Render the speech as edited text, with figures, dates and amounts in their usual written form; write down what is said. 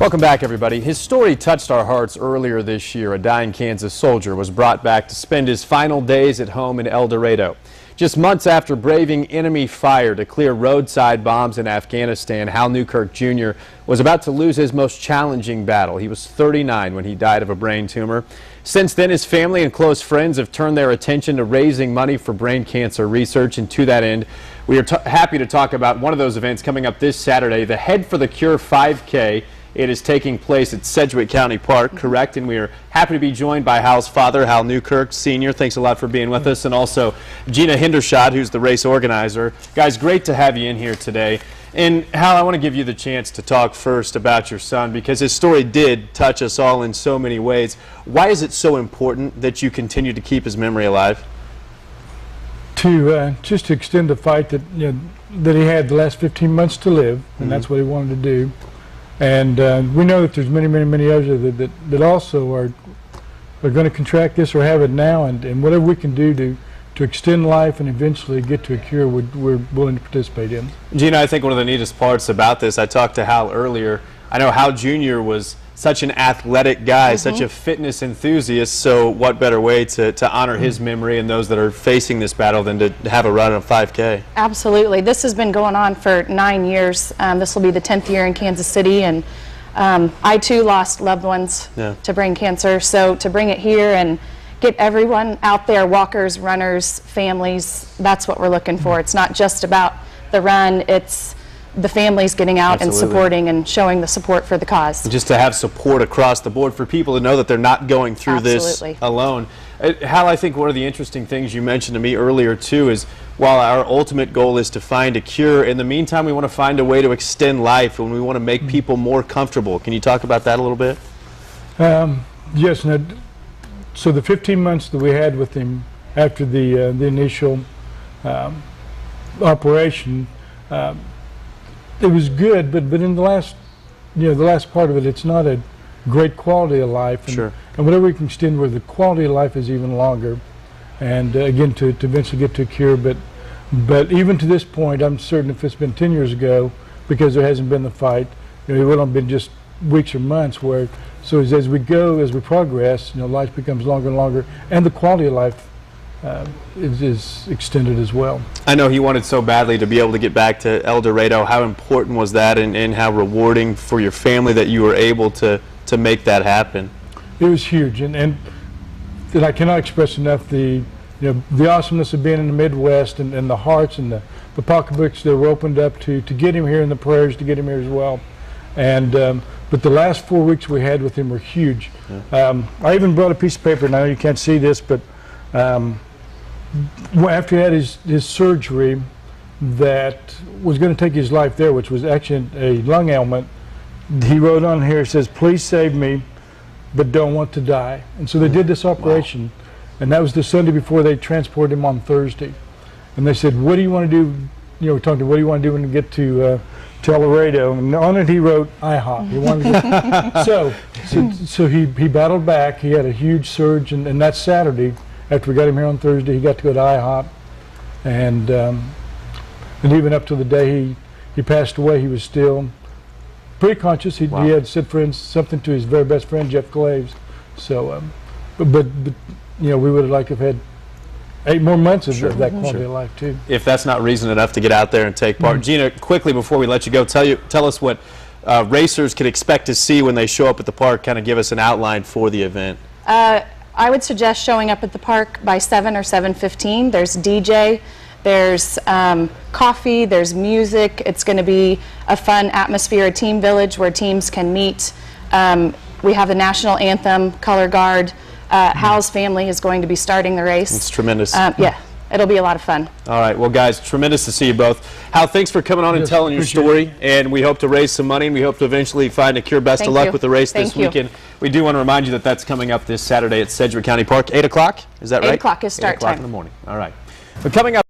Welcome back, everybody. His story touched our hearts earlier this year. A dying Kansas soldier was brought back to spend his final days at home in El Dorado. Just months after braving enemy fire to clear roadside bombs in Afghanistan, Hal Neukirch Jr. was about to lose his most challenging battle. He was 39 when he died of a brain tumor. Since then, his family and close friends have turned their attention to raising money for brain cancer research, and to that end, we are happy to talk about one of those events coming up this Saturday, the Head for the Cure 5K. It is taking place at Sedgwick County Park, correct? And we are happy to be joined by Hal's father, Hal Neukirch Sr. Thanks a lot for being with us. And also Gina Hendershot, who's the race organizer. Guys, great to have you in here today. And Hal, I want to give you the chance to talk first about your son, because his story did touch us all in so many ways. Why is it so important that you continue to keep his memory alive? Just to extend the fight that that he had the last 15 months to live, and that's what he wanted to do. And we know that there's many others that also are going to contract this or have it now, and whatever we can do to extend life and eventually get to a cure, we're willing to participate in. Gina, I think one of the neatest parts about this, I talked to Hal earlier. I know Hal Jr. was such an athletic guy, such a fitness enthusiast, so what better way to honor his memory and those that are facing this battle than to have a run of 5K? Absolutely. This has been going on for 9 years. This will be the 10th year in Kansas City, and I too lost loved ones to brain cancer, so to bring it here and get everyone out there, walkers, runners, families, that's what we're looking for. It's not just about the run, it's the families getting out and supporting and showing the support for the cause. Just to have support across the board for people to know that they're not going through this alone. Hal, I think one of the interesting things you mentioned to me earlier too is while our ultimate goal is to find a cure, in the meantime we want to find a way to extend life and we want to make people more comfortable. Can you talk about that a little bit? Yes. So the 15 months that we had with him after the initial operation, it was good, but in the last, the last part of it, it's not a great quality of life. And, and whatever we can extend where the quality of life is even longer, and again to eventually get to a cure. But even to this point, I'm certain if it's been 10 years ago, because there hasn't been the fight, it would have been just weeks or months. Where so as we go, as we progress, life becomes longer and longer, and the quality of life is extended as well. I know he wanted so badly to be able to get back to El Dorado. How important was that, and how rewarding for your family that you were able to make that happen? It was huge, and I cannot express enough the awesomeness of being in the Midwest, and the hearts and the pocketbooks that were opened up to get him here, and the prayers to get him here as well. And but the last 4 weeks we had with him were huge. I even brought a piece of paper, and I know you can't see this, but after he had his surgery that was going to take his life there, which was actually a lung ailment, he wrote on here, it says, "Please save me, but don't want to die." And so they did this operation, and that was the Sunday before they transported him on Thursday. And they said, "What do you want to do?" We're talking to, what do you want to do when you get to El Dorado? And on it he wrote IHOP. He wanted to so he battled back. He had a huge surge, and that Saturday, after we got him here on Thursday, he got to go to IHOP, and even up to the day he passed away, he was still pretty conscious. He had said something to his very best friend, Jeff Glaves. So, but we would have liked to have had 8 more months of that quality of life too. If that's not reason enough to get out there and take part. Gina, quickly before we let you go, tell us what racers can expect to see when they show up at the park. Kind of give us an outline for the event. I would suggest showing up at the park by 7 or 7:15. There's DJ, there's coffee, there's music. It's going to be a fun atmosphere, a team village where teams can meet. We have the national anthem, color guard. Hal's family is going to be starting the race. It's tremendous. Yeah, it'll be a lot of fun. All right, well guys, tremendous to see you both. Hal, thanks for coming on and telling your story, and we hope to raise some money, and we hope to eventually find a cure. Best of luck with the race this weekend. We do want to remind you that that's coming up this Saturday at Sedgwick County Park, 8 o'clock, is that right? 8 o'clock is start time. 8 o'clock in the morning, all right. But coming up